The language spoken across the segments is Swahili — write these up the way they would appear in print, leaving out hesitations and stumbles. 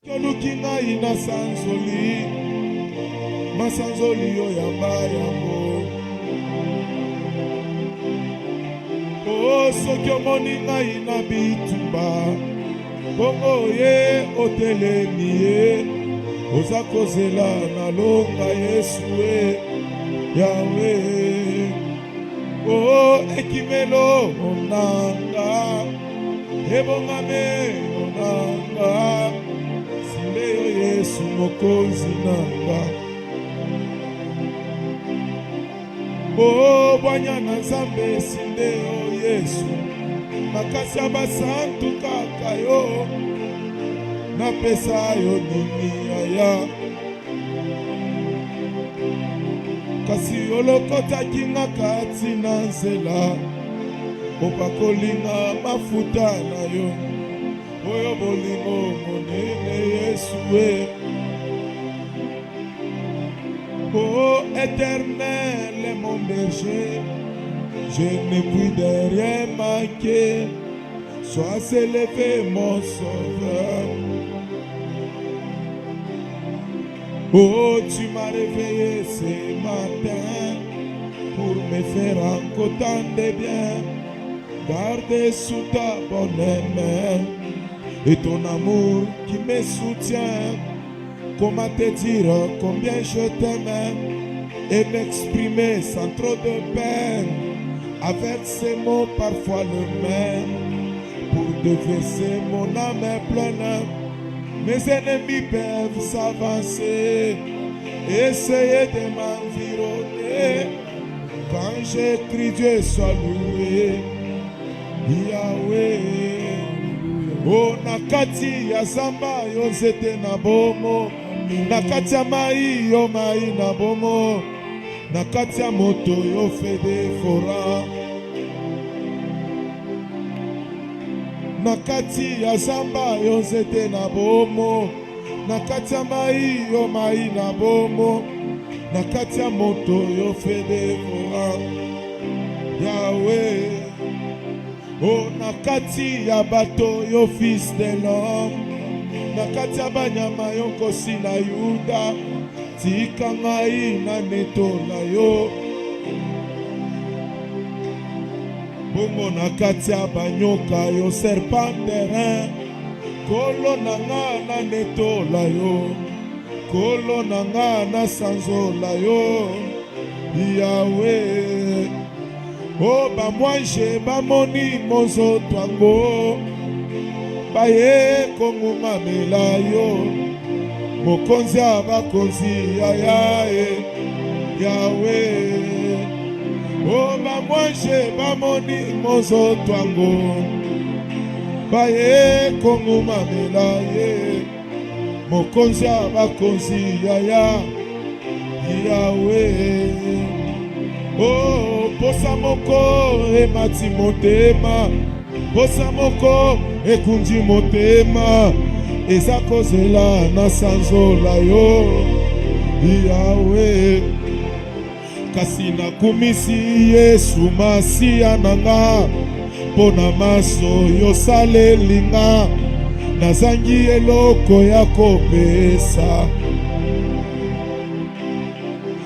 Lukinga ina sanzoli, masanzoli yo yamba yango. Oh, sokyo moninga ina bitumba, bongo ye otelemi ye, oza kozela na longa Yesue, Yahweh. Oh, ekimelo onanga, ebongame onanga. Yesu mokonzi nanga. Oh, bwanya na Nzambe sinde o Yesu, makasi ya basantu kaka yo, napesa yo nini aya. Kasi olokotaki nga kati na nzela, opakolinga mafuta na yo. Oyo bolingo monene Yesue. Oh éternel mon berger, je ne puis de rien manquer. Sois élevé mon sauveur. Oh, tu m'as réveillé ce matin pour me faire encore tant de bien. Garde sous ta bonne main et ton amour qui me soutient. Comment te dire combien je t'aime et m'exprimer sans trop de peine avec ces mots parfois le même pour déverser mon âme pleine. Mes ennemis peuvent s'avancer, essayer de m'environner. Quand j'écris, Dieu soit loué, Yahweh. Oh, nakati ya zamba yo nzete na bomo, nakati ya mai yo mai na bomo, nakati ya moto yo fede fora, nakati ya zamba yo nzete na bomo, nakati ya mai yo mai na bomo, nakati ya moto yo fede fora, Yahweh. Oh, nakati ya bato yo fils de l'homme, nakati ya banyama yo nkosi na Yuda, tika ngai na netola yo. Bongo nakati ya banyoka yo serpenterin, kolo na nga na netola yo, kolo na nga na sanzola yo, Yahweh. Oh, ba mwanje ba moni mozo twango, ba ye konguma melayo, mokonzi abakonzi ayaye, Yahweh. Oh, ba mwanje ba moni mozo twango, ba ye konguma melaye, mokonzi abakonzi ayaya, Yahweh. Oh, posa moko emati motema, posa moko ekunji motema, eza kozela na sanzola yo, Yahweh. Kasi nakumisi Yesu masiya nanga, pona maso yosalelinga, nazangi eloko ya kopesa.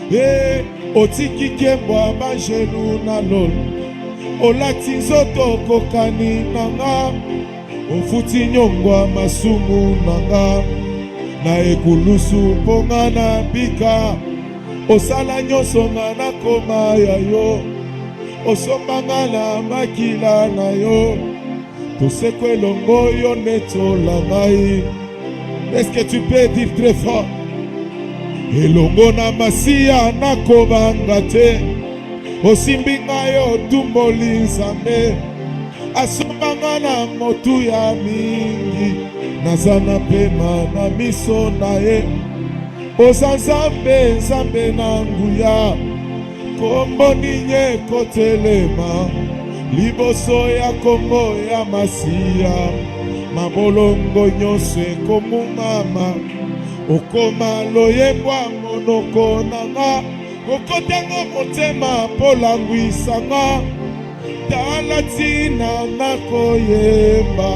Hey, otiki kembwa banjelu na lolo, olati nzoto kokani nanga, ofuti nyongwa masumu nanga, na ekulusu ponga na bika, osala nyonso nga na koma ya yo, osombanga na makila na yo, toseko elongo yo netola ngai. Est-ce que tu peux dire très fort? Elongo na masiya nakobanga te, osimbi ngai otumboli Nzambe, asombanga na motu ya mingi, naza na pema na miso na ye. Oza Nzambe, Nzambe na nguya, kombo ninye kotelema, liboso ya kombo ya masiya, mabolongo nyonso ekomungama. Okoma loyembwa monoko nanga, okotengo motema polangwisanga, tala tina nakoyemba,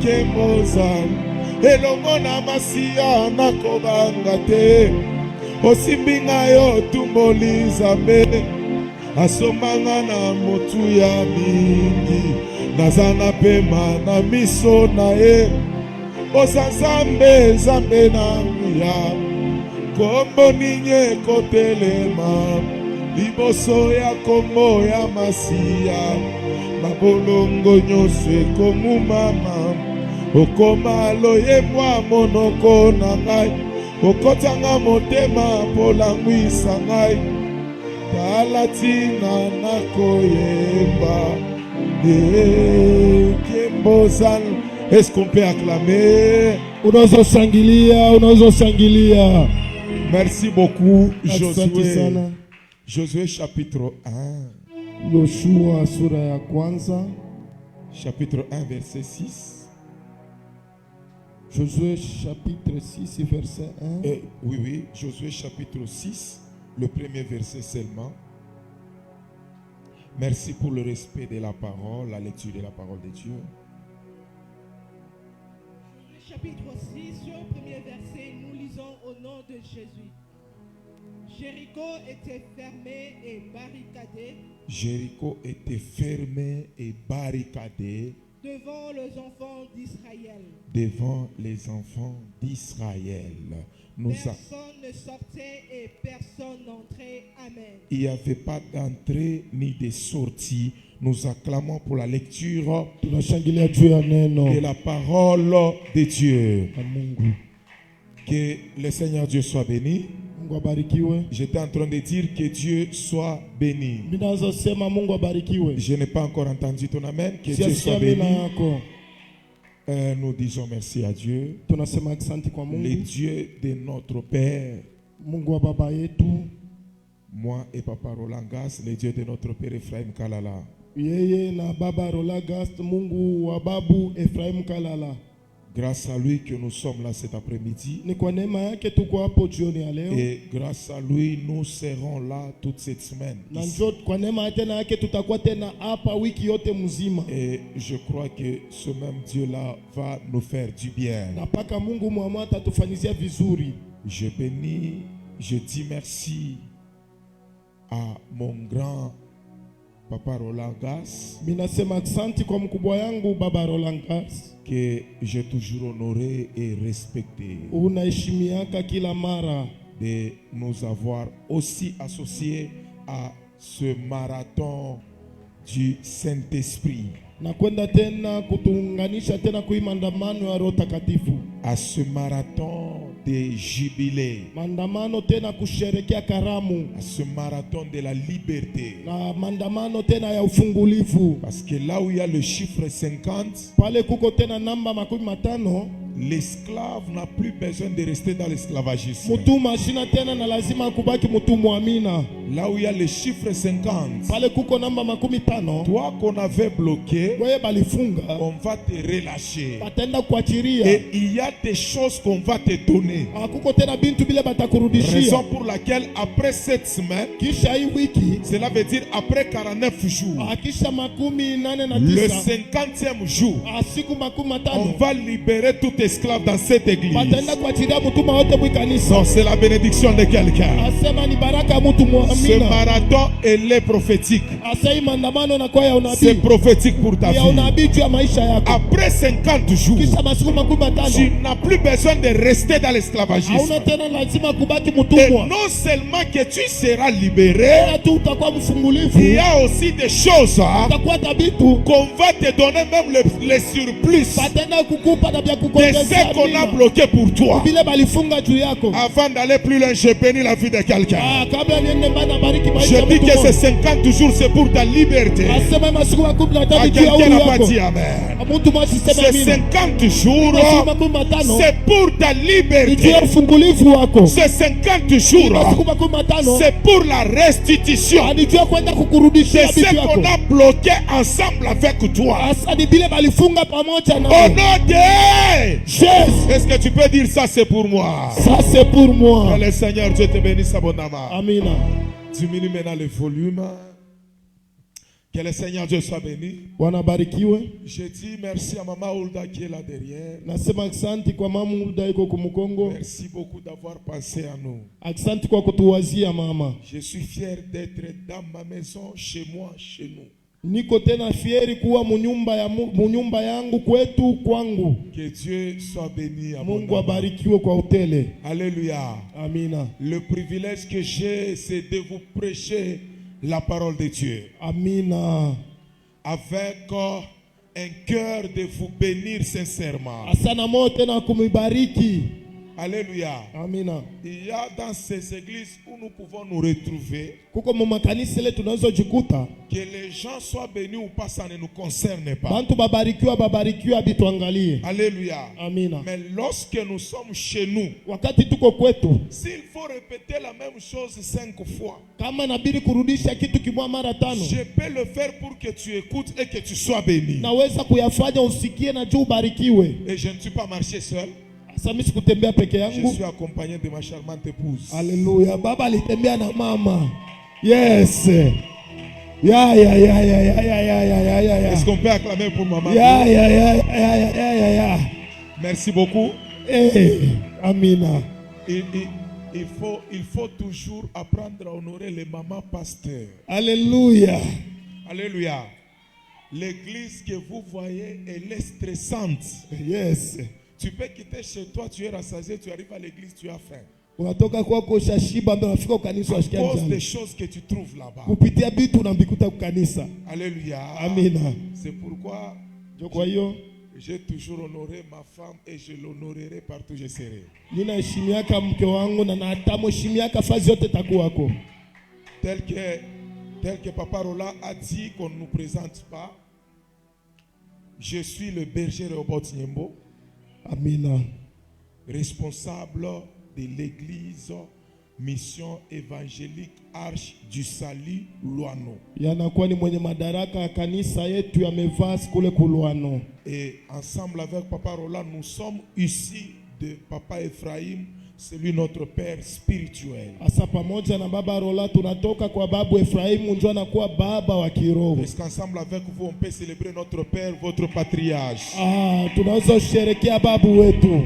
kembo zanga. elongo na masiya nakobanga te. Osimbi ngai otumboli Nzambe, asomanga na motu ya mingi, naza na pema na miso na ye. Oza Nzambe, Nzambe na nguya, kombo nini ekotelema liboso ya kombo ya masiya. Mabolongo nyonso ekongumama, okoma loyebwa monoko na ngai, okotanga motema polangwisa ngai. Tala tina nakoyemba kembozan. Est-ce qu'on peut acclamer? Unaweza shangilia. Merci beaucoup, Asante Josué. sana. Josué chapitre 1. Yoshua sura ya kwanza. Chapitre 1 verset 6. Josué chapitre 6 verset 1. Oui, Josué chapitre 6, le premier verset seulement. Merci pour le respect de la parole, la lecture de la parole de Dieu. Chapitre 6, au premier verset, nous lisons au nom de Jésus. Jéricho était fermé et barricadé. Jéricho était fermé et barricadé Devant les enfants d'Israël. Devant les enfants d'Israël. Personne ne sortait et personne n'entrait. Amen. Il n'y avait pas d'entrée ni de sortie. Nous acclamons pour la lecture de la parole de Dieu. Que le Seigneur Dieu soit béni. J'étais en train de dire que Dieu soit béni. Je n'ai pas encore entendu ton amen. Que Dieu soit béni. Nous disons merci à Dieu, le Dieu de notre Père. Moi et Papa Roland Gas, le Dieu de notre Père Ephraim Kalala. Grâce à lui que nous sommes là cet après-midi. Et grâce à lui, nous serons là toute cette semaine. Et je crois que ce même Dieu-là va nous faire du bien. Je bénis, je dis merci à mon grand Papa Roland Gas, que j'ai toujours honoré et respecté, de nous avoir aussi associés à ce marathon du Saint-Esprit, à ce marathon de jubilé, à ce marathon de la liberté. Parce que là où il y a le chiffre 50, l'esclave n'a plus besoin de rester dans l'esclavagisme. Là où il y a le chiffre 50, toi qu'on avait bloqué, on va te relâcher. Et il y a des choses qu'on va te donner. Raison pour laquelle après cette semaine, cela veut dire après 49 jours, le 50e jour, on va libérer tout esclave dans cette église. Non, c'est la bénédiction de quelqu'un. Ce marathon est prophétique. C'est prophétique pour ta vie. Après 50 jours, tu n'as plus besoin de rester dans l'esclavagisme. Et non seulement que tu seras libéré, il y a aussi des choses qu'on va te donner, même les surplus de ce qu'on a bloqué pour toi. Avant d'aller plus loin, je bénis la vie de quelqu'un. Je dis que ces 50 jours, c'est pour ta liberté. À quelqu'un n'a pas dit amen. Ces 50 jours, c'est pour ta liberté. Ces 50 jours, c'est pour la restitution de ce qu'on a bloqué ensemble avec toi. Au nom de Jésus. Est-ce que tu peux dire ça, c'est pour moi? Ça c'est pour moi. Que le Seigneur Dieu te bénisse abondamment. Amen. Diminue maintenant le volume. Que le Seigneur Dieu soit béni. Bwana barikiwe. Je dis merci à Maman Hulda qui est là derrière. Nasema asante kwa mama Hulda iko kumkongo. Merci beaucoup d'avoir pensé à nous. Asante kwa kutuwazia mama. Je suis fier d'être dans ma maison, chez moi, chez nous. Niko tena fieri kuwa munyumba yangu kwetu kwangu. Que Dieu soit béni. Mungu abarikiwe kwa utele. Alléluia. Amina. Le privilège que j'ai, c'est de vous prêcher la parole de Dieu. Amina. Avec un cœur de vous bénir sincèrement. Asana moyo tena kumibariki. Alléluia. Amina. Il y a dans ces églises où nous pouvons nous retrouver. Kuko mumakanisa ile tunazojikuta. Que les gens soient bénis ou pas, ça ne nous concerne pas. Bantu babarikiwa bituangalie. Alléluia. Amina. Mais lorsque nous sommes chez nous, wakati tuko kwetu, s'il faut répéter la même chose 5 fois, kama nabidi kurudisha kitu kimwa mara 5, je peux le faire pour que tu écoutes et que tu sois béni. naweza kuyafanya usikie na juu ubarikiwe. Et je ne suis pas marché seul. Sasa sikutembea peke Je yangu. suis accompagné de ma charmante épouse. Alléluia. Baba alitembea na mama. Yes. Ya. Est-ce qu'on peut acclamer pour maman? Ya. Merci beaucoup. Amina. Il faut toujours apprendre à honorer les mamans pasteurs. Alléluia. Alléluia. L'église que vous voyez, elle est stressante. Yes. Tu peux quitter chez toi, tu es rassasié, tu arrives à l'église, tu as faim. Unatoka kwako shashiba ndio unafika ukanisa À washikia cause njaa. des choses que tu trouves là-bas. Kupitia vitu unambikuta kukanisa. Alléluia. Amina. C'est pourquoi Kwa hiyo j'ai toujours honoré ma femme et je l'honorerai partout où je serai. ninaheshimiaka mke wangu na natamheshimiaka fazi yote takuwako. Tel que Papa Roland a dit qu'on ne nous présente pas, je suis le berger Rehoboth Nyembo, Amina. responsable de l'église Mission évangélique Arche du Salut Luano. Yanakuwa ni mwenye madaraka ya kanisa yetu ya Mevas kule Kulwano. Et ensemble avec Papa Roland, nous sommes ici de Papa Ephraim, celui notre père spirituel. Asa pamoja na baba Rola tunatoka kwa babu Efraimu ndio anakuwa baba wa kiroho. Est-ce qu'ensemble avec vous on peut célébrer notre père, votre patriarche? Tunaweza kusherehekea babu wetu.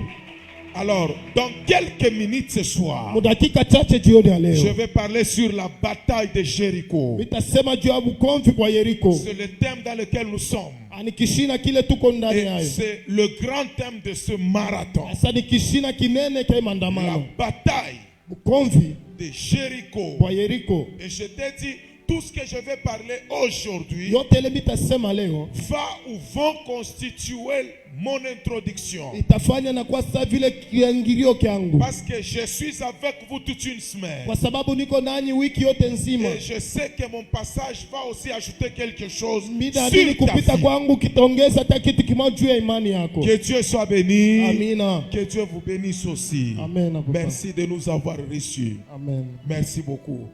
Alors, dans quelques minutes ce soir, Mudakika chache jioni ya leo, je vais parler sur la bataille de Jéricho. nitasema juu ya ukomvi kwa Yeriko. C'est le thème dans lequel nous sommes. Anikishina kile tuko ndani Et yayo. c'est le grand thème de ce marathon. Asa nikishina kinene kwa La maandamano. bataille Ukomvi de Jéricho. kwa Yeriko. Et je t'ai dit, tout ce que je vais parler aujourd'hui Yote ile mitasema leo va ou vont constituer mon introduction. itafanya na kwa sasa vile kiingilio kyangu. Parce que je suis avec vous toute une semaine. Kwa sababu niko nanyi wiki yote nzima. Et je sais que mon passage va aussi ajouter quelque chose Mida sur nini ta kupita vie. kwangu kitaongeza hata kitu kimoja juu ya imani yako. Que Dieu soit béni. Amina. Que Dieu vous bénisse aussi. Amen. Papa. Merci de nous avoir reçus. Amen. Merci beaucoup.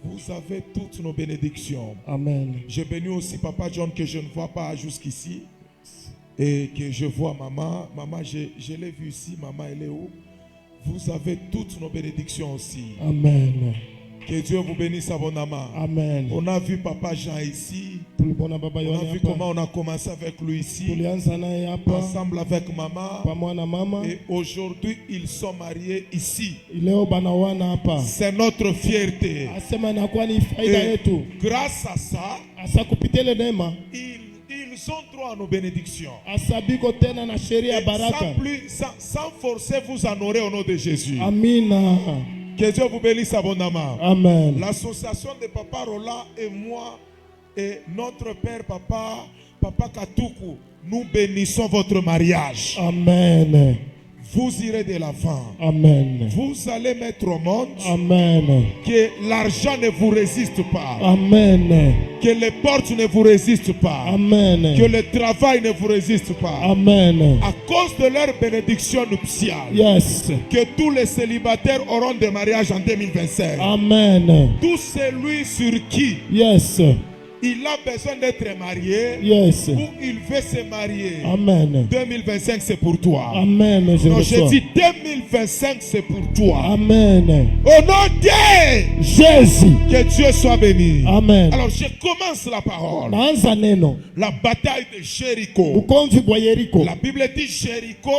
Vous avez toutes nos bénédictions. Amen. Je bénis aussi Papa John que je ne vois pas jusqu'ici. Et que je vois maman. Maman, je l'ai vu ici. Maman, elle est où? Vous avez toutes nos bénédictions aussi. Amen. Que Dieu vous bénisse abondamment. Amen. On a vu Papa Jean ici. Tulipona baba On yoni a vu hapa. comment on a commencé avec lui ici. Tulianza naye hapa Ensemble avec maman. pamoja na mama. Et aujourd'hui, ils sont mariés ici. Leo banawana hapa. C'est notre fierté. Asema inakuwa ni faida Et yetu. grâce à ça, Asa kupitia ile neema, ils ont droit à nos bénédictions. asa biko tena na sheria ya Et baraka. sans forcer, vous honorer au nom de Jésus. Amina. Que Dieu vous bénisse abondamment. Amen. L'association de Papa Roland et moi et notre père Papa Katuku, nous bénissons votre mariage. Amen. Vous irez de l'avant. Amen. Vous allez mettre au monde Amen. que l'argent ne vous résiste pas. Amen. Que les portes ne vous résistent pas. Amen. Que le travail ne vous résiste pas. Amen. À cause de leur bénédiction nuptiale, Yes. que tous les célibataires auront des mariages en 2025. Amen. Tout celui sur qui Yes. il a besoin d'être marié Yes. ou il veut se marier. Amen. 2025, c'est pour toi. Amen. Je Non, je reçois. dis 2025, c'est pour toi. Amen. Au nom de Jésus. que Dieu soit béni. Amen. Alors, je commence la parole. Naanza neno. La bataille de Jéricho. Ukomvi bwa Yeriko. La Bible dit Jéricho.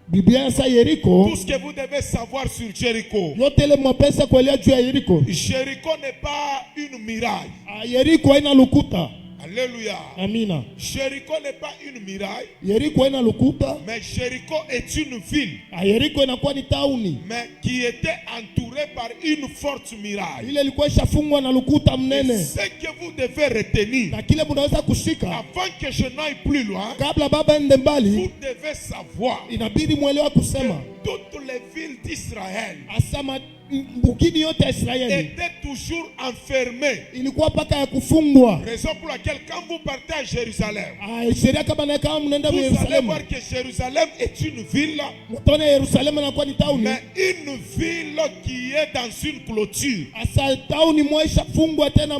Biblia sa Yeriko. Tout ce que vous devez savoir sur Jéricho. Yotele mwapesa kuelea juu ya Yeriko. Jéricho n'est pas une muraille. Yeriko haina lukuta. Alléluia. Amina. Jéricho n'est pas une muraille. Yeriko haina lukuta. Mais Jéricho est une ville. Yeriko inakuwa ni tauni. Mais qui était entourée par une forte muraille. Ile ilikuwa ishafungwa na lukuta Et mnene. ce que vous devez retenir, Na kile munaweza kushika. avant que je n'aille plus loin, Kabla baba ende mbali. vous devez savoir Inabidi mwelewa kusema. que toutes les villes d'Israël Asama mbukini yote ya Israeli. étaient toujours enfermées. Ilikuwa paka ya kufungwa. Raison pour laquelle quand vous partez à Jérusalem, Sheria kama na kama mnaenda vous allez Yerusalemu. voir que Jérusalem est une ville, Mtaona Yerusalemu inakuwa ni tauni. mais une ville qui est dans une clôture. Asa tauni mwaisha fungwa tena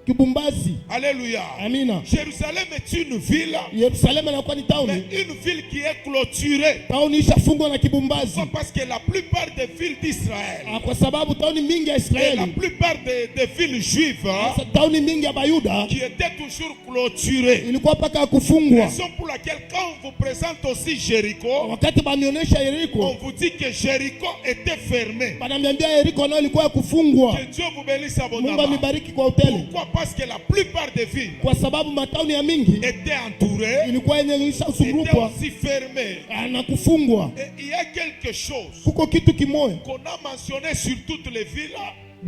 kibumbazi. Alléluia. Amina. Jérusalem est une ville, Yerusalemu inakuwa ni mais tauni. une ville qui est clôturée. Tauni ishafungwa na kibumbazi. Pourquoi? Parce que la plupart des villes d'Israël Kwa sababu tauni mingi ya et la Israeli. plupart des villes juives Sasa tauni mingi ya Bayuda qui étaient toujours clôturées. ilikuwa paka ya kufungwa. Raison pour laquelle quand on vous présente aussi Jéricho, Wakati banionyesha on Yeriko, vous dit que Jéricho était fermé. bananiambia Yeriko nayo ilikuwa ya kufungwa. Que Dieu vous bénisse Mungu abondamment. amibariki kwa hoteli. Pourquoi? Parce que la plupart des villes Kwa sababu matauni ya mingi étaient entourées, ilikuwa yenye étaient ilishazungukwa aussi fermées. na kufungwa. Et il y a quelque chose Kuko kitu kimoja qu'on a mentionné sur toutes les villes,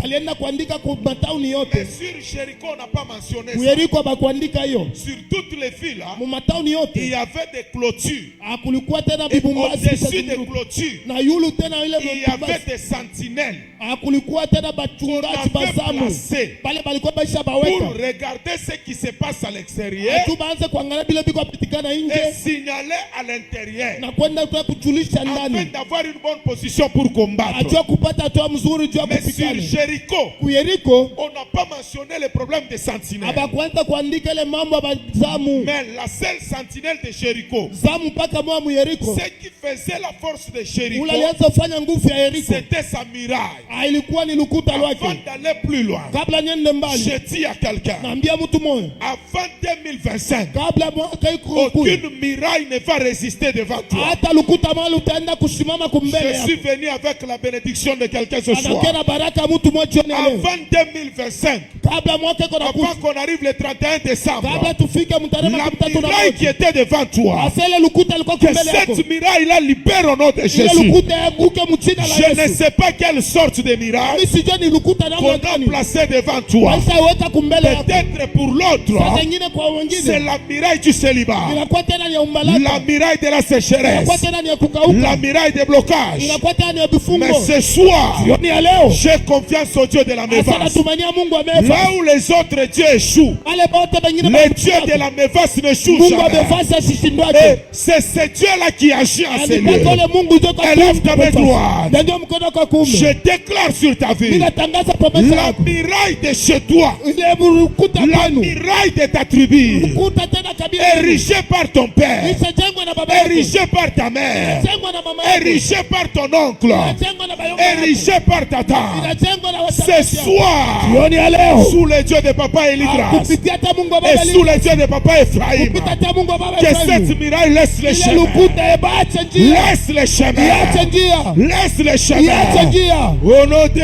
alienda kuandika kwa matauni mais yote. sur Jéricho on n'a pas mentionné ça. Yeriko bakuandika hiyo. Sur toutes les villes, Mu matauni il y yote avait des clôtures. kulikuwa tena Et bibumbazi au-dessus des clôtures, na yulu tena ile il y avait bibumbazi. des sentinelles Kulikuwa tena qu'on bachungaji avait bazamu placées pale balikuwa baisha pour baweka regarder ce qui se passe à l'extérieur tu baanze kuangalia bile biko pitikana et nje signaler à l'intérieur na kwenda tu kujulisha afin ndani d'avoir une bonne position pour combattre. ajua kupata hatua mzuri juu ya Mais sur kupigana. Jéricho, Kuyeriko on n'a pas mentionné le problème des sentinelles. abakuanza kuandika ile mambo ya bazamu Mais la seule sentinelle de Jéricho, zamu mpaka mwa mu Yeriko ce qui faisait la force de Jéricho, ule alianza kufanya nguvu ya Yeriko c'était sa muraille. ilikuwa ni lukuta Avant lwake. d'aller plus loin, Kabla niende mbali je dis à quelqu'un, naambia mtu moyo, avant 2025, kabla mwaka iko kuja aucune muraille ne va résister devant toi. hata lukuta mahali utaenda kusimama kumbele Je suis venu avec la bénédiction de quelqu'un ce soir. anakia na baraka ya mtu mmoja jioni ya leo. Avant 2025, Kabla mwaka iko avant nakuja, qu'on arrive le 31 décembre, kabla tufike mtarehe la makumi tatu na muraille qui moja était devant toi, asele lukuta alikuwa que kumbele yako, cette muraille-là libère au nom de ile Jésus. lukuta yaguke mchina la Je ne Yesu. sais pas quelle sorte de miracle Mimi sijui ni lukuta qu'on namna a gani placé devant toi. Aisha weka kumbele yako. Peut-être pour l'autre, Sasa ingine kwa c'est wengine la muraille du célibat, inakuwa tena ni ya la umbalaka, muraille de la sécheresse, inakuwa tena ni ya la kukauka, muraille des blocages. inakuwa tena ni ya Mais vifungo. ce soir, Jioni ya leo j'ai confiance au Dieu de la asa Mévas. natumania Mungu amefa. Là où les autres dieux échouent, Wale bote wengine le Dieu de la Mévas n'échoue Mungu jamais. amefanya Et sishindwaje. c'est ce Dieu-là qui agit en ces lieux. Alipaka ule Mungu ndio kwa Élève ta main droite. na ndio mkono kwa kuume. Je déclare sur ta vie Ninatangaza promesa la yako. muraille de chez toi, Ile mrukuta la kwenu. muraille de ta tribu, Kuta tena kabila. érigée par ton père, Isajengwa na baba yako. érigée par ta mère, Isajengwa na mama yako. érigée par ton oncle, Isajengwa na bayongo yako. érigée par ta tante. Inajengwa na Ce watakatifu. soir, Jioni ya leo. sous les dieux de papa Elidras Kupitia hata Mungu wa et baba sous les dieux de papa Ephraïm, Kupita hata Mungu wa baba que Efraimu. cette muraille laisse les Ile chemins. lukuta ebaache njia. Laisse les chemins. Iache njia. Laisse les Iache chemins. njia. Au nom de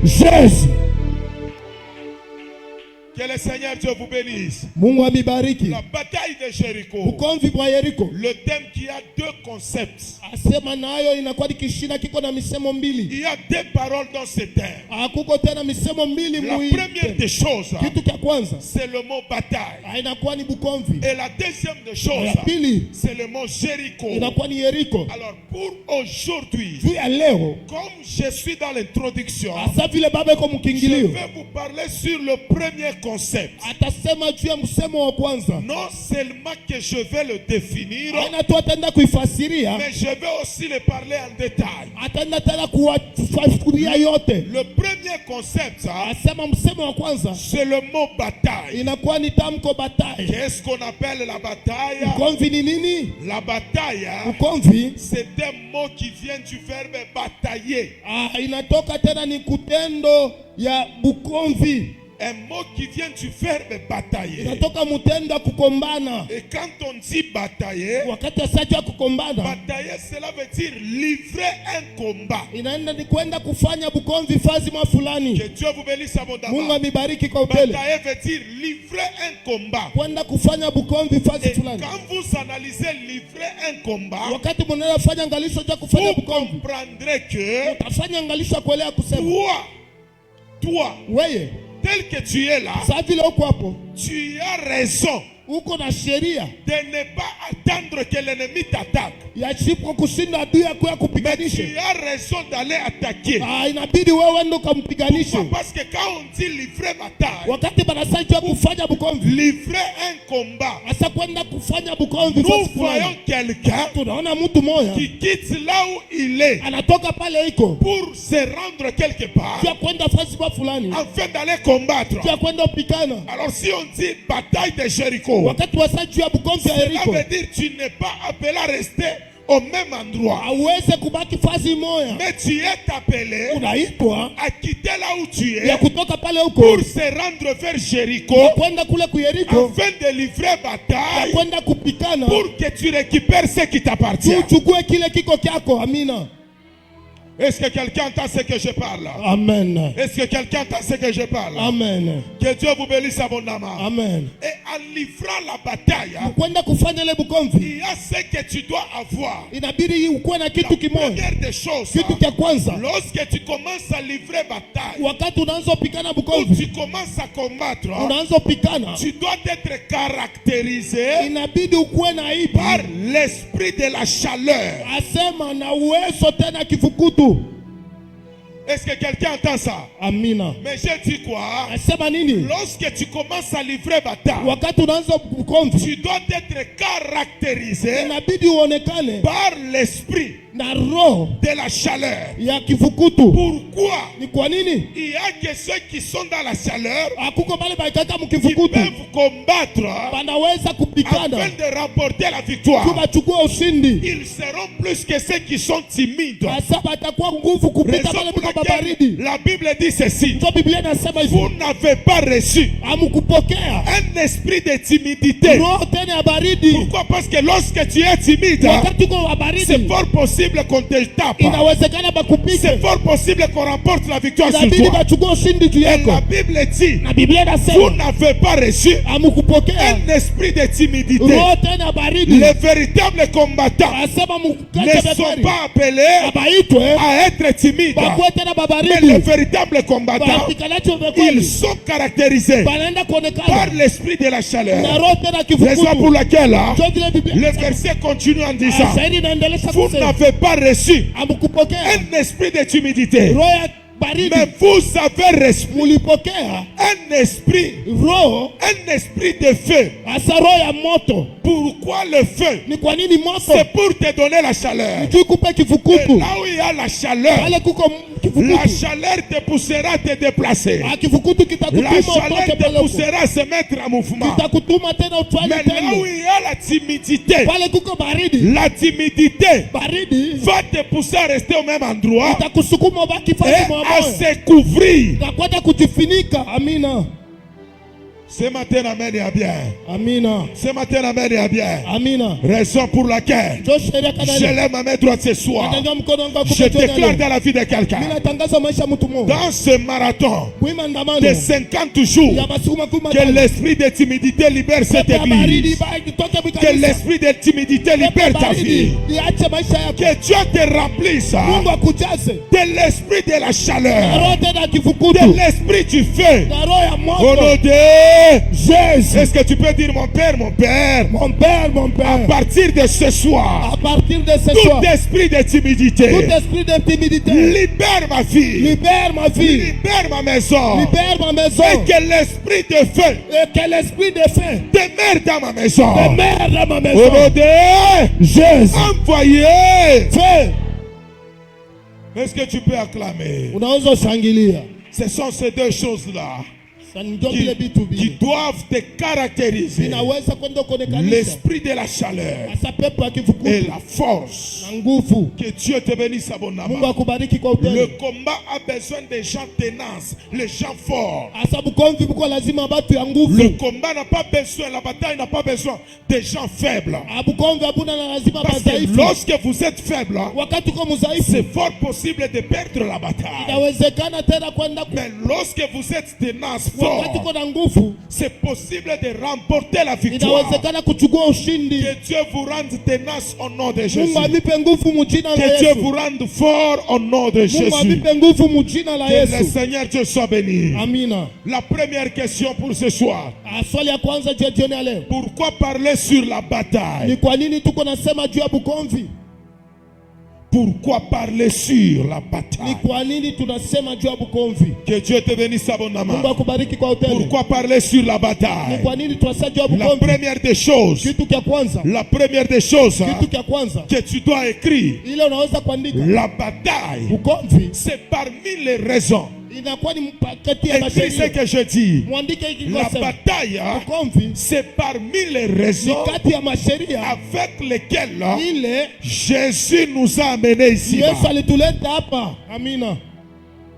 Jésus. que le Seigneur Dieu vous bénisse. Mungu amibariki. La bataille de Jéricho. Ukomvi kwa Yeriko. Le thème qui a deux concepts. Asema nayo inakuwa ni kishina kiko na misemo mbili. Il y a deux paroles dans ce thème. Hakuko tena misemo mbili La première des choses, Kitu cha kwanza c'est le mot bataille. inakuwa ni Bukomvi. Et la deuxième des choses, Ya pili c'est le mot Jéricho. inakuwa ni Yeriko. Alors pour aujourd'hui, Juu ya leo comme je suis dans l'introduction, asa vile baba iko je mkingilio vais vous parler sur le premier concept. atasema juu ya msemo wa kwanza. Non seulement seulement que je vais le définir, Haina tu ataenda kuifasiria, mais je vais aussi le parler en détail. ataenda tena kuwafasiria yote. Le premier concept, Asema msemo wa kwanza c'est le mot bataille. inakuwa ni tamko bataille. Qu'est-ce qu'on appelle la bataille? Ukomvi ni nini? La bataille, Ukomvi c'est un mot qui vient du verbe batailler. inatoka tena ni kutendo ya bukomvi. Un mot qui vient du verbe batailler. Inatoka mutendo ya kukombana. Et quand on dit batailler, Wakati asaji ya kukombana, batailler, cela veut dire livrer un combat. inaenda ni kwenda kufanya bukomvi fazi mwa fulani. Que Dieu vous bénisse Mungu abondamment. amibariki kwa upele. Batailler veut dire livrer un combat. Kwenda kufanya bukomvi fazi Et fulani. quand vous analysez livrer un combat, Wakati mnaenda fanya angalisho ya kufanya vous bukomvi, comprendrez que utafanya angalisho ya kuelewa kusema toi, weye tel que tu es là, saa vile uko hapo tu as raison uko na sheria de ne pas attendre que l'ennemi t'attaque. ya chipo kushinda adui yako ya Mais kupiganisha. tu as raison d'aller attaquer. Inabidi wewe ndo kampiganishe. Pourquoi? Parce que quand on dit livrer bataille, Wakati banasaji ya kufanya bukomvi, livrer un combat, asa kwenda kufanya bukomvi nous fasi voyons fulani, quelqu'un tunaona mtu moya qui quitte là où il est anatoka pale iko pour se rendre quelque part kia kwenda fasi kwa fulani, afin d'aller combattre. kia kwenda upikana. Alors si on dit bataille de Jéricho, Wakati wasaji ya bukomvi ya cela Yeriko, veut dire tu n'es pas appelé à rester au même endroit, aweze kubaki fasi moya, mais tu es appelé unaitwa à quitter là où tu es ya kutoka pale uko pour se rendre vers Jéricho ya kwenda kule ku Yeriko, afin de livrer ya bataille kwenda kupikana pour que tu récupères ce qui t'appartient. uchukue kile kiko kyako. Amina, Est-ce que quelqu'un entend ce que je parle? amen, Est-ce que quelqu'un entend ce que je parle? amen, Que Dieu vous bénisse abondamment. amen. Et en livrant la bataille, Kwenda kufanya ile bukomvi, il y a ce que tu dois avoir. inabidi ukuwe na La kitu kimoja. première des choses, Kitu cha kwanza, lorsque tu commences à livrer bataille, wakati unaanza pikana ou bukomvi, tu commences à combattre, unaanza pikana, tu dois être caractérisé inabidi ukuwe na ipi, par l'esprit de la chaleur. asema na uwezo tena kifukutu. Est-ce que quelqu'un entend ça? Amina, Mais j'ai dit quoi? asema nini? Lorsque tu commences à livrer bataille, Wakati unaanza bukomvi, tu dois être caractérisé inabidi uonekane par l'esprit na roho de la chaleur. ya kifukutu. Pourquoi? Ni kwa nini? Il y a que ceux qui sont dans la chaleur Akuko bale baikaka qui mkifukutu peuvent combattre banaweza afin kupikana de remporter la victoire. kubachukua ushindi. Ils seront plus que ceux qui sont timides. Asa batakuwa nguvu kupita Raison bale pour biko laquelle babaridi. la Bible dit ceci: Ndio Biblia inasema hivi, vous n'avez pas reçu amukupokea un esprit de timidité. roho tena ya baridi. Pourquoi? Parce que lorsque tu es timide, Wakati uko wa c'est baridi, fort possible qu'on te tape. inawezekana bakupike, C'est fort possible qu'on remporte la victoire sur inabidi toi. bachukue ushindi juu Et la yako. Bible dit: Na Biblia vous inasema n'avez pas reçu amukupokea un esprit de timidité. roho tena ya baridi. Les véritables combattants Asema ne mukukate sont bebari pas appelés abaitwe à être timides. bakuwe tena Mais babaridi. les véritables combattants, Bapikanacho ils vekweli sont caractérisés banaenda par kuonekana l'esprit de la na chaleur. roho tena Raison pour kifukutu. laquelle Ndio vile Biblia le verset continue en disant: shairi inaendelea vous kusema n'avez pas reçu amukupokea un esprit de timidité, roho ya baridi, mais vous avez reçu mulipokea un esprit de feu. hasa roho ya moto. Pourquoi le feu? Ni kwa nini moto? C'est pour te donner la chaleur. Juu kupe Et kifukutu, là où il y a la chaleur, pale kuko la kifukutu, chaleur te poussera à te déplacer. kifukutu La kitakutuma chaleur utoke te pale huko, poussera à se mettre en mouvement. kitakutuma tena utwale Mais là où tena. il y a la timidité, Pale kuko baridi, la timidité baridi va te pousser à rester au même endroit itakusukuma ubaki et fasi à mwamoyo se couvrir. na kwenda kujifunika. Amina, Ce matin, amen et bien. amina, Ce matin, amen et bien. amina. Raison pour laquelle Ndio sheria je kanani. lève ma main droite ce soir. Natanga mkono wangu Je akupe déclare tena. dans la vie de quelqu'un, Mimi natangaza maisha mtu mmoja. dans ce marathon Kuima ndamano de 50 jours, ya masiku makumi que matano. l'esprit de timidité libère cette Pepo ya baridi église. ibaki toke Que bikanisa. l'esprit de timidité Pepo ya libère ta baridi vie. iache maisha yako. Que Dieu te remplisse Mungu akujaze de l'esprit de la na chaleur, roho tena ya de kifukutu l'esprit du feu. na roho ya Au moto nom de Jésus. Est-ce que tu peux dire mon Père, mon Père? Mon Père, mon À Père. partir de ce soir, À partir de ce tout soir, esprit de timidité, tout esprit d'intimidité, libère ma fille, libère ma vie, libère ma maison, libère ma maison. et que l'esprit de feu Et que l'esprit de fin demeure dans ma maison. demeure dans ma Au maison. nom de Jésus. envoyé. Fais. Est-ce que tu peux acclamer? Unaweza shangilia. Ce sont ces deux choses-là Ndio vile vitu qui vile. doivent te caractériser. Inaweza kwenda kuonekanisha L'esprit de la chaleur hasa pepo ya et kivukutu la force. na nguvu. Que Dieu te bénisse Mungu abondamment. akubariki kwa Le utele. combat a besoin de gens tenaces, les gens forts. Hasa bukomvi buko lazima batu ya Le nguvu. combat n'a pas besoin, la bataille n'a pas besoin de gens faibles. Bukomvi habuna na lazima Parce que badhaifu. lorsque vous êtes faible, Wakati uko mdhaifu c'est fort possible de perdre la bataille. inawezekana tena kwenda Mais lorsque vous êtes tenace, wakati uko fort, na nguvu c'est possible de remporter la victoire. inawezekana kuchukua ushindi. Que Dieu vous rende tenace au nom de Jésus. Mungu amipe nguvu mujina la Que Dieu Yesu. vous rende fort au nom de Mungu Jésus. amipe nguvu mujina la Que le Yesu. Seigneur Dieu soit béni. Amina. La première question pour ce soir. Swali ya kwanza je jioni ya leo. Pourquoi parler sur la Ni bataille? kwa nini tuko nasema juu ya bukomvi? Pourquoi parler sur la Ni bataille? kwa nini tunasema juu ya bukomvi? Que Dieu te bénisse Mungu abondamment. akubariki kwa utele. Pourquoi parler sur la Ni bataille? kwa nini tunasema juu ya La bukomvi? première des choses, Kitu cha kwanza, la première des choses kitu cha kwanza que tu dois écrire, ile unaweza kuandika la bataille, bukomvi c'est parmi les raisons. inakuwa ni mpakati ya Écris ce masheria. que je dis. Mwandike hiki La kwa bataille, bukomvi c'est parmi les ni raisons kati ya masheria avec lesquelles ile Jésus nous a amenés ici. Yesu alituleta hapa. Amina.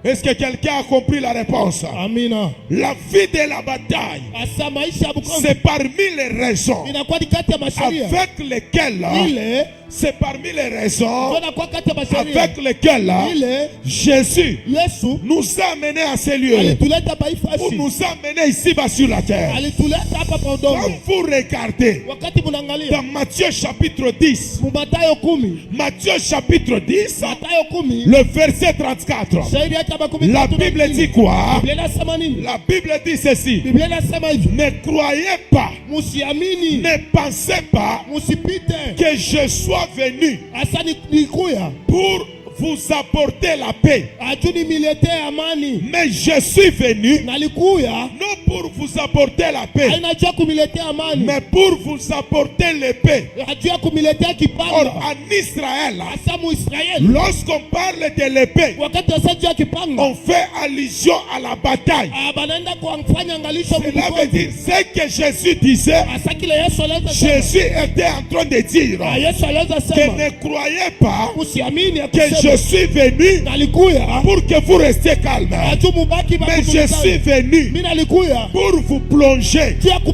Est-ce que quelqu'un a compris la réponse? Amina. La vie de la bataille, Asa maisha ya bukomvi c'est parmi les raisons inakuwa ni kati ya masheria avec lesquelles, ile c'est parmi les raisons inakuwa kati ya masheria avec lesquelles ile Jésus Yesu nous a amenés à ces lieux, alituleta hapa hii pour fasi. nous amener ici-bas sur la terre. Alituleta hapa pa Quand udongo. vous regardez Wakati munaangalia dans Matthieu chapitre 10, mu Mathayo 10, Matthieu chapitre 10, Mathayo 10 le verset 34, shairi yake hapa 13 la na Bible 14. dit quoi? Biblia inasema nini? La Bible dit ceci: Biblia inasema hivi, ne croyez pas, musiamini, ne pensez pas musipite. que je sois venu Asa nikuya pour vous apporter la paix, aju nimilete amani, mais je suis venu nalikuya non pour vous apporter la paix, haina juu ya kumiletea amani, mais pour vous apporter l'épée. juu ya kumiletea Or, kipanga. en Israël, Asa muisraeli lorsqu'on parle de l'épée, wakati asa juu ya kipanga on fait allusion à la bataille. banaenda kufanya angalisho Cela veut mbukomvi. dire ce que Jésus disait. Asa kile Yesu aliweza sema, Jésus était en train de dire Yesu aliweza que sema ne croyez pas usiamini ya que kusema je suis venu nalikuya pour que vous restiez calme, aju mubaki mais je suis venu mimi nalikuya pour vous plonger juu ya dans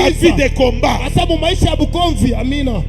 la vie kumitumbukiza de combat. hasa mu maisha ya bukomvi. Amina.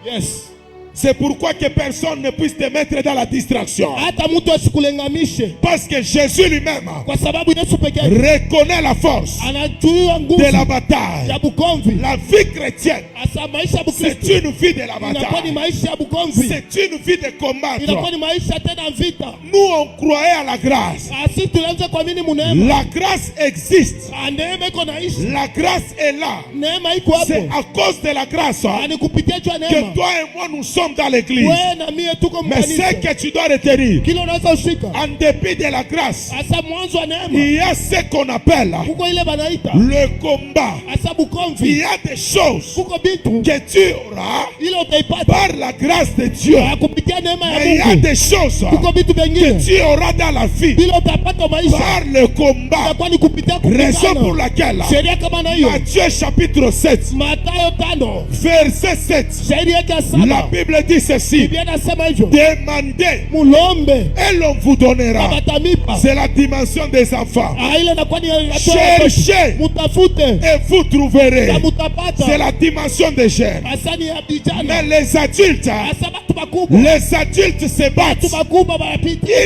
Yes. C'est pourquoi que personne ne puisse te mettre dans la distraction. Hata mtu asikulengamishe Parce que Jésus lui-même kwa sababu Yesu pekee reconnaît la force anajua nguvu de la bataille. ya bukomvi. La vie chrétienne, Hasa maisha ya c'est Bukristo une vie de la inakuwa ni bataille. maisha ya bukomvi, C'est une vie de inakuwa combattre. ni maisha tena vita. Nous, on croyait à la grâce. Asi tulianza kuamini muneema. La grâce existe. Neema iko naishi, La grâce est là. neema iko C'est hapo, à cause de la grâce ni kupitia juu ya que neema. toi et moi nous sommes dans l'église. Wewe na mie tuko Mais ce mkanisa, que tu dois retenir, kile unaweza ushika. en dépit de la grâce, Hasa mwanzo wa neema il y a ce qu'on appelle kuko ile banaita le combat. hasa Il bukomvi, y a des choses kuko bitu que tu auras ile utaipata par la grâce de Dieu. kupitia neema Mais il y ya a Mungu. des choses Kuko vitu que vingine tu auras dans la vie bila utapata maisha par le combat. itakuwa ni kupitia Raison pour kupigana. laquelle Sheria kama na hiyo, Matthieu chapitre 7, Mathayo 5 verset 7, shairi yake ya la 7, Bible dit ceci: Biblia inasema hivyo, demandez mulombe et l'on vous donnera. abatamipa. C'est la dimension des enfants. Ile inakuwa ni hatua ya watoto. Cherchez Mutafute et vous trouverez. na mutapata. C'est la dimension des jeunes. Hasa ni ya Mais vijana, les adultes, hasa watu Les adultes se battent.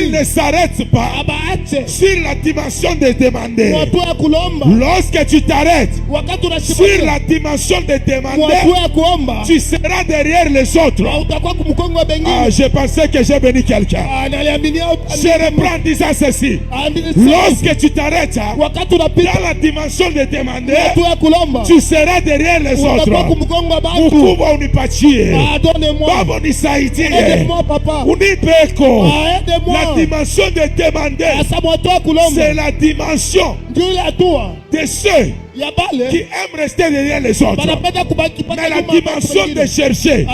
Ils ne s'arrêtent pas sur la dimension de demander. Lorsque tu t'arrêtes sur la dimension de demander, tu seras derrière les autres. Ah, je pensais que j'ai béni quelqu'un. Je reprends en disant ceci. Lorsque tu t'arrêtes dans la dimension de demander, tu seras derrière les autres. Mkubwa unipatie, baba unisaidie, unipeko. La dimension de demander, c'est la dimension de ceux qui aiment rester derrière les autres. Mais la dimension de chercher,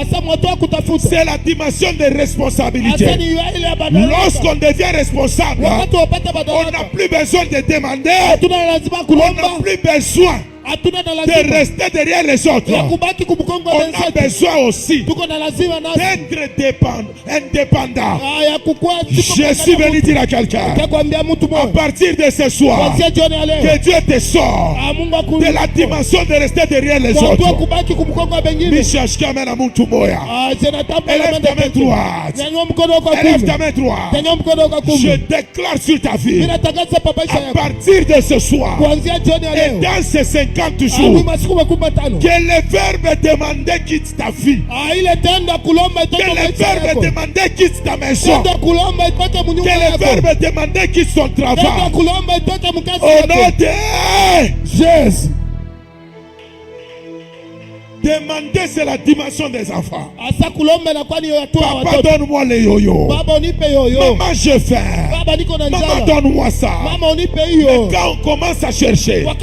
c'est la dimension de responsabilité. Lorsqu'on devient responsable, on n'a plus besoin de demander, on n'a plus besoin de rester derrière les autres. On a besoin aussi d'être indépendant. Je suis venu dire à quelqu'un, à partir de ce soir, que Dieu te sort de la dimension de rester derrière les autres. Élève ta main droite. Élève ta main droite. Je déclare sur ta vie, à partir de ce soir et dans ces 50 jours, que le verbe demander quitte ta vie, que le verbe demander quitte ta maison, que le verbe demander quitte son travail. Au nom de Jésus. Demander, c'est la dimension des enfants. Papa, donne-moi les yo-yo. Maman, je fais. Maman, donne-moi ça. Mais quand on commence à chercher, on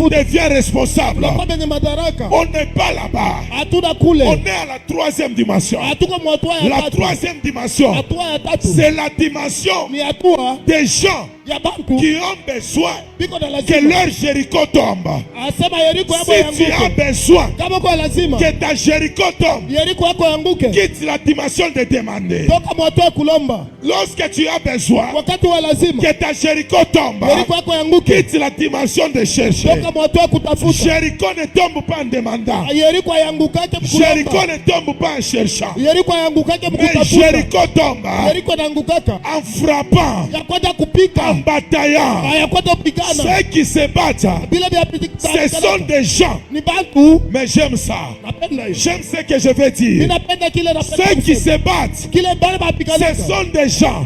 devient responsable. On n'est pas là-bas. On est à la troisième dimension. La troisième dimension, c'est la dimension des gens qui ont besoin que leur Jéricho tombe. Si tu as besoin que ta Jéricho tombe, quitte la dimension de demander. Lorsque tu as besoin que ta Jéricho tombe, quitte la dimension de chercher. Jéricho ne tombe pas en demandant. Jéricho ne tombe pas en cherchant. Mais Jéricho tombe en frappant, en bataillant. Ceux qui se battent, ce sont des gens. Mais j'aime ça. J'aime ce que je vais dire. Ceux qui se battent, ce sont des gens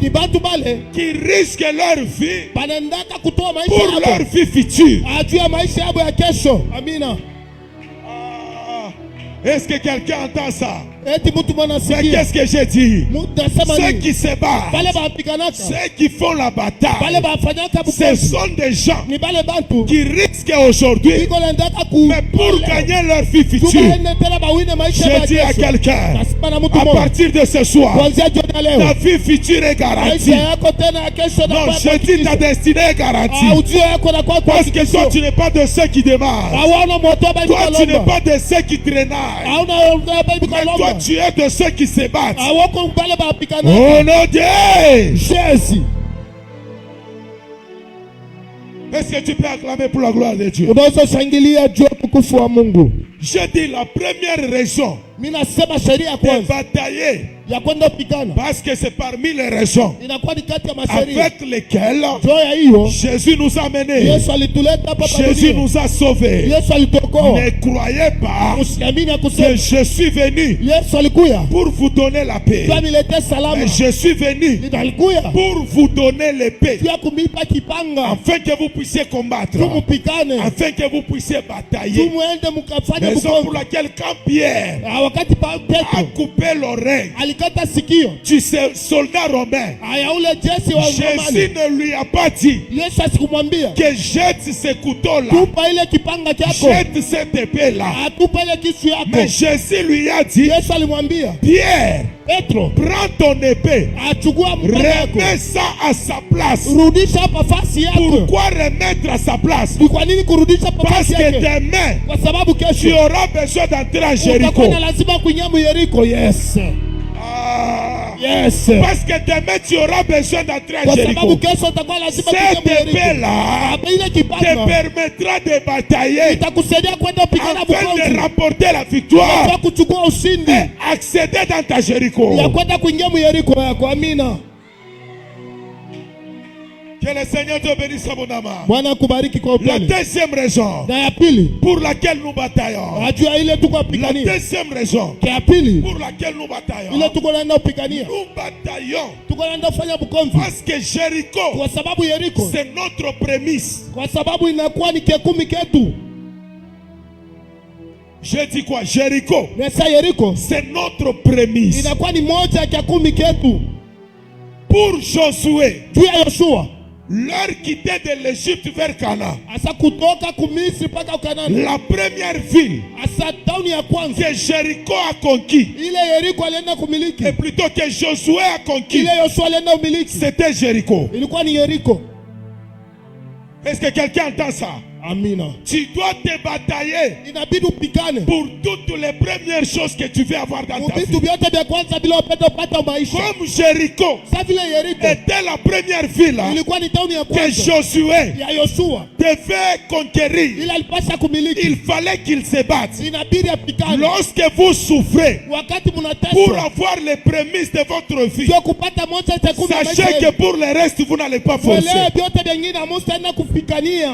qui risquent leur vie pour leur vie future. Est-ce que quelqu'un entend ça? Mais qu'est-ce que j'ai dit? Ceux qui se battent, ceux qui font la bataille, ce sont des gens qui risquent aujourd'hui, mais pour gagner leur vie future. Je dis à quelqu'un, à partir de ce soir, ta vie future est garantie. Non, je dis ta destinée est garantie. Parce que toi, tu n'es pas de ceux qui démarrent. Toi, tu n'es pas de ceux qui traînaillent. Toi, tu es de ceux qui se battent. Au nom de Jésus. Est-ce que tu peux acclamer pour la gloire de Dieu? Je dis la première raison de batailler, parce que c'est parmi les raisons avec lesquelles Jésus nous a menés, Jésus nous a sauvés. Ne croyez pas que je suis venu pour vous donner la paix. Mais je suis venu pour vous donner l'épée, afin que vous puissiez combattre, afin que vous puissiez batailler. Raison pour laquelle quand Pierre a coupé l'oreille tu sais, soldat romain, Jésus ne lui a pas dit que jette ce couteau-là, jette cette épée-là. Mais Jésus lui a dit, Pierre, prends ton épée, remets ça à sa place. Pourquoi remettre à sa place? Parce que demain, tu auras besoin d'entrer à Jéricho. Yes. Parce que demain tu auras besoin d'entrer à Kwa sababu Jéricho. kesho utakuwa lazima Cette kuingia Yeriko. épée-là Ile te kipanga permettra de batailler itakusaidia kwenda kupigana afin de bukonzi. remporter la victoire Kwa kuchukua ushindi et accéder dans ta Jéricho. ya kwenda kuingia Yeriko yako. Amina. Que le Seigneur te bénisse abondamment. Bwana akubariki kwa La upendo. deuxième raison Na ya pili, pour laquelle nous bataillons. ajua ile tuko La apigania. deuxième raison Ya pili, pour laquelle nous bataillons. ile tuko naenda kupigania. Nous bataillons Tuko naenda kufanya bukonzi. parce que Jéricho, Kwa sababu Yeriko, c'est notre prémisse. kwa sababu inakuwa ni kekumi ketu. Je dis quoi? Jéricho, Nesa Yeriko c'est notre prémisse. inakuwa ni moja ya kekumi ketu. Pour Josué, Juu ya Yoshua, leur quitter de l'Égypte vers Canaan. asa kutoka kumisri mpaka Kanaani. La première ville Asa tauni ya kwanza que Jéricho a conquis, ile Yeriko alienda kumiliki, et plutôt que Josué a conquis, ile Yoshua alienda kumiliki, c'était Jéricho. ilikuwa ni Yeriko. Est-ce que quelqu'un entend ça? Amina. Tu dois te batailler Inabidi upigane pour toutes les premières choses que tu veux avoir dans ta vitu vie. vyote vya kwanza bila upenda upata maisha. Comme Jéricho Sa vile Yeriko était la première ville ilikuwa ni tauni ya que kwanza Josué ya Yoshua, devait conquérir, ile alipasha kumiliki, il fallait qu'il se batte. inabidi apigane. Lorsque vous souffrez Wakati pour mnateswa avoir les prémices de votre vie, sio kupata moja cha kumi ya maisha sachez que yenu. pour le reste, vous n'allez pas Mwelewe forcer. vyote vingine hamutaenda kupigania.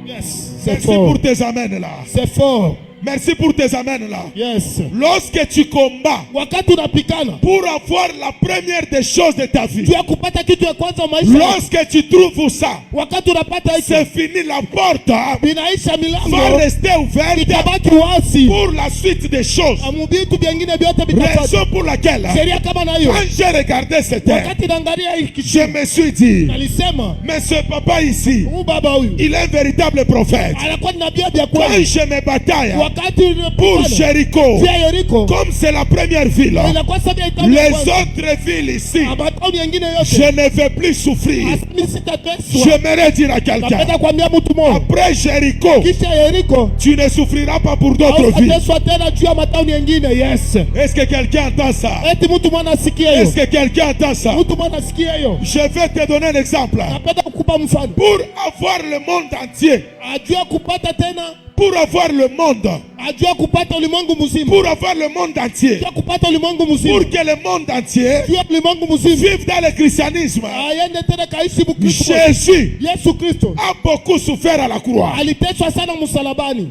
Yes, c'est Merci fort. pour tes amens là. C'est fort. Merci pour tes amens là. Yes. Lorsque tu combats Wakati unapigana pour avoir la première des choses de ta vie, juu ya kupata kitu ya kwanza maisha yako. lorsque tu trouves ça, Wakati unapata c'est hicho fini. La porte binaisha va milango rester ouverte itabaki wazi. pour la suite des choses. Vitu vingine vyote vitapata. Raison pour laquelle, Sheria kama na hiyo. quand j'ai regardé ce terre, Wakati naangalia hiki je me suis dit, alisema mais ce papa ici, huyu baba huyu il est un véritable prophète. anakuwa ni nabii vya Quand kweli. je me bataille Wakati pour unapigana Jéricho, ya Yeriko comme c'est la première ville, inakuwa sababu ya itabu ya les kwanza. autres villes ici, Matauni yengine je yote ne vais plus souffrir. asimi sitateswa. J'aimerais dire à quelqu'un, Napenda kuambia mtu mmoja, après Jéricho, kisha Yeriko tu ne souffriras pas pour d'autres villes. hautateswa tena juu ya matauni yengine. Yes. Est-ce que quelqu'un entend ça? Eti mtu mwana asikie Est-ce hiyo. que quelqu'un entend ça? Mtu mwana asikie hiyo. Je vais te donner un exemple. Napenda kukupa mfano. Pour avoir le monde entier, Ajua kupata tena, pour avoir le monde, ajua kupata ulimwengu mzima. pour avoir le monde entier, Ajua kupata ulimwengu mzima. pour que le monde entier Ajua ulimwengu mzima. vive dans le christianisme, Aende tena kaishi Mkristo. Jésus Yesu Kristo a beaucoup souffert à la croix. aliteswa sana msalabani.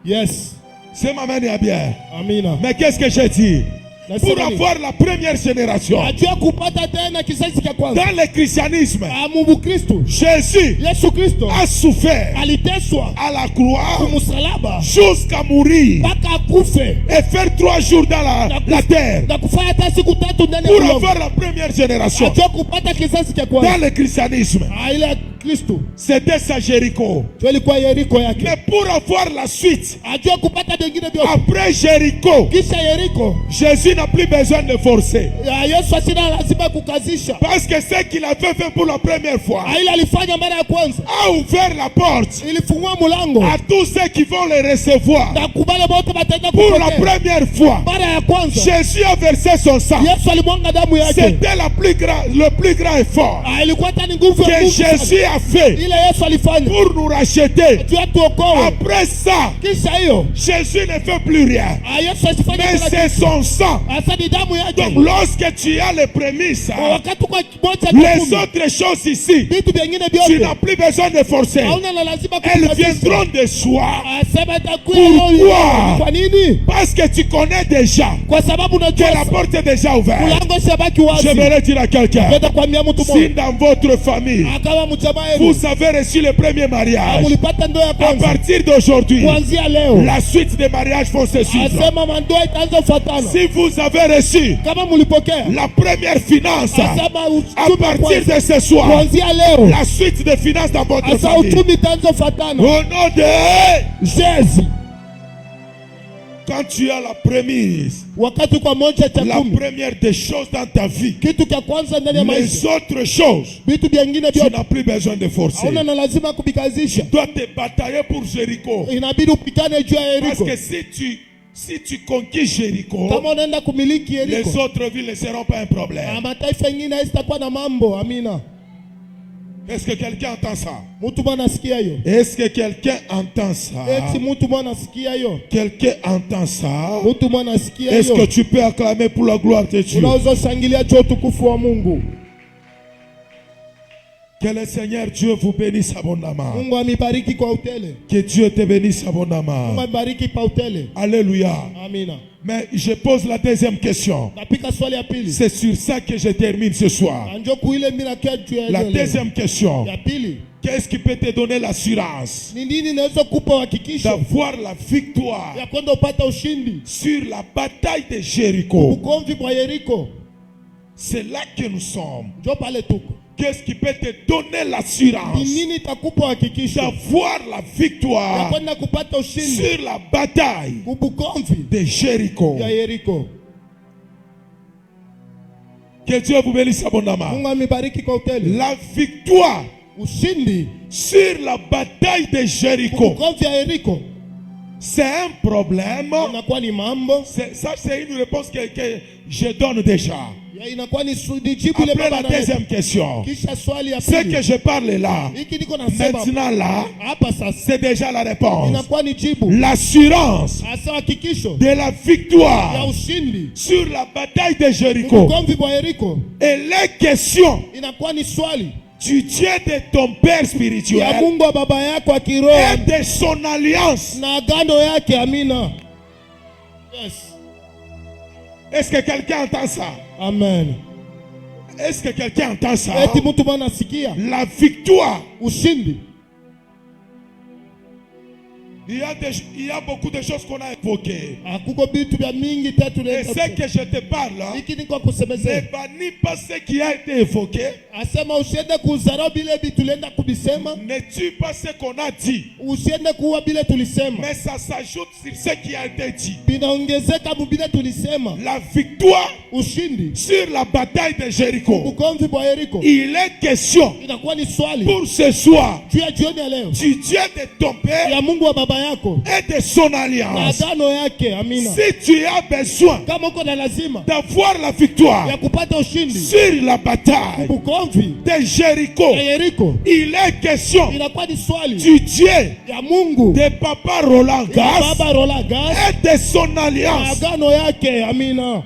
Yes. C'est ma main à bien. Amina. Mais qu'est-ce que j'ai dit? Nasema Pour nini? avoir la première génération Ajua kupata tena kizazi cha kwanza. dans le christianisme, Mkristo. Jésus Yesu Kristo a souffert aliteswa à la croix kumsalaba jusqu'à mourir mpaka akufe et faire 3 jours dans la terre na kufanya hata siku tatu ndani ya pour udongo. avoir la première génération Ajua kupata kizazi cha dans kwanza. le christianisme. Ile Kristo C'était ça Jéricho. ndio ilikuwa Yeriko yake. Mais pour avoir la suite, Ajua kupata vingine vyote. après Jéricho, Kisha Yeriko Jésus n'a plus besoin de forcer. Yesu asina lazima kukazisha. Parce que ce qu'il avait fait pour la première fois Ile alifanya mara ya kwanza a ouvert la porte ilifungua mlango à tous ceux qui vont le recevoir. na kubale wote wataenda Pour la kupokea. première fois, Mara ya kwanza Jésus a versé son sang. Yesu alimwanga damu yake. C'était le plus grand effort Ilikuwa tani nguvu ya que Mungu sana. Jésus a fait Ile Yesu alifanya pour nous racheter. tu atuokoe. Après ça, Kisha hiyo Jésus ne fait plus rien. Yesu asifanye Mais tena c'est kitu. son sang. Asa ni damu yake. Donc lorsque tu as les prémices, Wakati kwa moja les kumi autres choses ici, vitu vingine tu vyote n'as plus besoin de forcer. hauna na lazima Elles kukazisha. viendront de soi. Asema itakuwa Pourquoi? hiyo. Kwa nini? Parce que tu connais déjà Kwa sababu que unajua la porte est déjà ouverte. mlango shabaki wazi. Je vais dire à quelqu'un, Nenda kuambia mtu si mmoja dans votre famille, akawa mjamaa yenu vous avez reçu le premier mariage, ulipata ndoa ya à kwanza partir d'aujourd'hui, kuanzia leo la suite des mariages vont se suivre. asema mandoa itaanza kufuatana. Si vous avez reçu Kama mlipokea la première finance, asema à uchumi partir kwanza de ce soir, kuanzia leo la suite des finances dans votre asa famille. uchumi itaanza kufuatana. Au nom de Jésus quand tu as la prémisse, wakati kwa moja cha la kumi première des choses dans ta vie, kitu cha kwanza ndani ya les maisha autres choses, vitu vingine tu vyote n'as plus besoin de forcer. hauna na lazima kubikazisha. Tu dois te batailler pour Jéricho. Inabidi upigane juu ya Parce Yeriko. que si Si tu conquis Jéricho, kama unaenda kumiliki les Yeriko, autres villes ne seront pas un problème. mataifa mengine haitakuwa na mambo. Amina. Est-ce que quelqu'un entend ça? Mtu mwana asikia hiyo? Est-ce que quelqu'un entend ça? Eti mtu mwana asikia hiyo? Quelqu'un entend ça? Mtu mwana asikia Est-ce que hiyo? tu peux acclamer pour la gloire de Dieu? Unaweza shangilia juu utukufu wa Mungu. Que le Seigneur Dieu vous bénisse abondamment. Mungu amibariki kwa utele. Que Dieu te bénisse Mungu abondamment. amibariki kwa utele. Alléluia. Amina. Mais je pose la deuxième question. Napika swali ya pili. C'est sur ça que je termine ce soir. Anjo kuile mimi nakia juu ya La hilo. deuxième question. Ya pili. Qu'est-ce qui peut te donner l'assurance Ni nini inaweza kukupa uhakikisho d'avoir la victoire ya kwenda upata ushindi sur la bataille de Jéricho? ukomvi kwa Yeriko? C'est là que nous sommes. Njo pale tuko. Qu'est-ce qui peut te donner Ni l'assurance nini itakupa uhakikisho d'avoir la ya victoire kwenda kupata ushindi sur la bataille ubukomvi de Jéricho? ya Yeriko? Que Dieu vous bénisse abondamment. Mungu amibariki kwa utele. La victoire Ushindi sur la bataille de Jéricho, ubukomvi ya Yeriko c'est un problème. inakuwa ni mambo Ça, c'est une réponse que je donne déjà. ya inakuwa ni jibu ile Après la baba na deuxième question, kisha swali ya ce que pili. je parle là, Hiki niko nasema maintenant là, hapa sasa c'est déjà la réponse. inakuwa ni jibu. L'assurance Hasa hakikisho de la ya victoire ushindi sur la bataille de Jéricho. ubukomvi kwa Yeriko Et les questions inakuwa ni swali du Dieu de ton Père ya spirituel Mungu wa baba yako wa et kiroho de son alliance. na agano yake. Amina. Yes. Est-ce que quelqu'un entend ça? Amen. Est-ce que quelqu'un entend ça? Eti mtu mwana asikia La victoire. ushindi. Il y a beaucoup de choses qu'on a évoquées. Hakuko bitu vya mingi tatu Et leo. ce que je te parle, Hiki niko ne kusemezea. bannis pas ce qui a été évoqué. Asema usiende kuzarau bile bitu lenda kubisema. Ne tue pas ce qu'on a dit. Usiende kuwa bile tulisema. Mais ça s'ajoute sur ce qui a été dit. Binaongezeka mubile tulisema. La victoire Ushindi sur la bataille de Jéricho. ukomvi kwa Yeriko Il est question inakuwa ni swali pour ce soir juu ya jioni ya leo du Dieu de ton Père ya Mungu wa baba yako et de son na alliance. agano yake. Amina. Si tu as besoin Kama uko na lazima d'avoir la victoire ya kupata ushindi sur la bataille ukomvi de Jéricho, ya Yeriko il est question inakuwa ni swali du Dieu ya Mungu de Papa Roland ya Gas baba Rola Gas et de son na alliance. agano yake. Amina.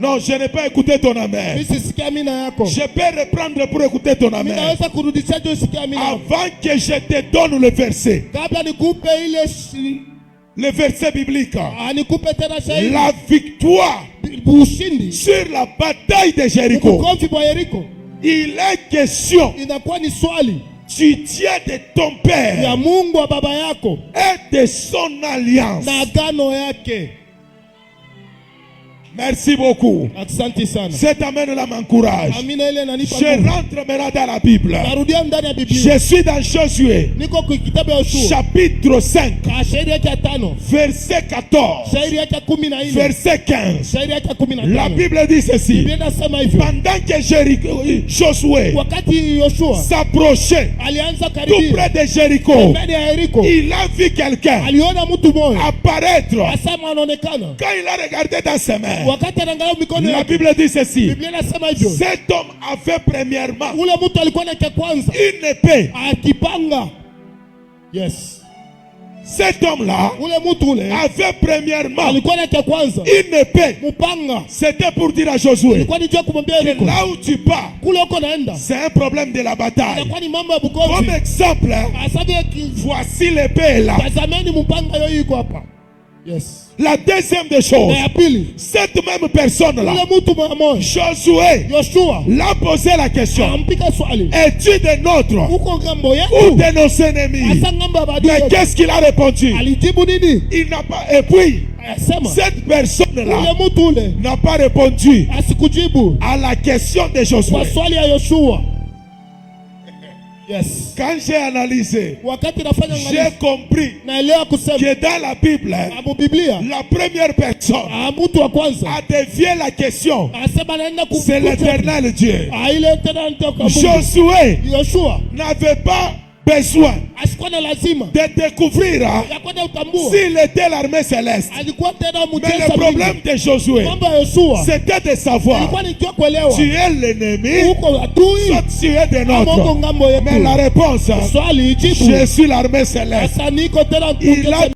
Non, je n'ai pas écouté ton amen. Mimi sisikia amina yako. Je peux reprendre pour écouter ton Mimi amen. naweza kurudisha juu sikia amina yako. Avant que je te donne le verset, Kabla nikupe ile le verset biblique, nikupe tena shahidi la victoire ushindi sur la bataille de Jéricho. ukomvi kwa Yeriko Il est question inakuwa ni swali du Dieu de ton ya Père Mungu wa baba yako et de son alliance. na agano yake. Merci beaucoup. Asante sana. Cet amen-là m'encourage. Amina ile inanipa Je nguvu. rentre maintenant dans la Bible. Narudia ndani ya Biblia. Je suis dans Josué, Niko kwa kitabu ya Yoshua. chapitre 5, Shairi yake ya 5. verset 14, Shairi yake ya 14. verset 15. Shairi yake ya La 15. Bible dit ceci. Biblia inasema hivyo. Pendant que Josué Wakati Yoshua s'approchait alianza tout karibia près de Jéricho, mbele ya Yeriko, il a vu quelqu'un aliona mtu mmoja apparaître. asema anaonekana. Quand il a regardé dans ses mains, Wakati anaangalia mikono la yake, Bible dit ceci. Biblia inasema hivyo. Cet homme avait premièrement Ule mtu alikuwa na cha kwanza une épée. akipanga. Yes. Cet homme-là Ule mtu ule avait premièrement alikuwa na cha kwanza une épée. mpanga. C'était pour dire à Josué, Ilikuwa ni jua kumwambia Yeriko, là où tu pars, kule uko naenda c'est un problème de la bataille. inakuwa ni mambo ya Comme bukovi. exemple, Asabe voici l'épée là. tazameni mpanga yoyo iko hapa. Yes. La deuxième des choses, Na ya pili, cette même personne-là, ule mtu mmoja Josué, Yoshua l'a posé la question, ampika swali, es-tu des nôtres uko ngambo ou yetu de nos ennemis? asa ngambo ya Mais badui? qu'est-ce qu'il a répondu? Alijibu nini? Il n'a pas, et puis, Asema cette personne-là ule mtu ule n'a pas répondu asikujibu à la question de kwa Josué. swali ya Yoshua. Yes. Quand j'ai analysé, Wakati nafanya j'ai ngalizi compris naelewa kusema que dans la Bible, abu Biblia la première personne mtu wa kwanza a dévié la question. asema naenda C'est l'éternel Dieu. ile tena nitoka Mungu. Josué Yoshua n'avait pas besoin asikuwa na lazima de découvrir ya kwenda utambua s'il était l'armée céleste. alikuwa tena Mais mjeshi le problème de Josué, mambo ya Yoshua c'était de savoir ilikuwa ni jua kuelewa tu es l'ennemi, uko adui soit tu es de ama uko notre. ngambo yetu. Mais la réponse, Swali jibu je suis l'armée céleste. sasa niko tena Il a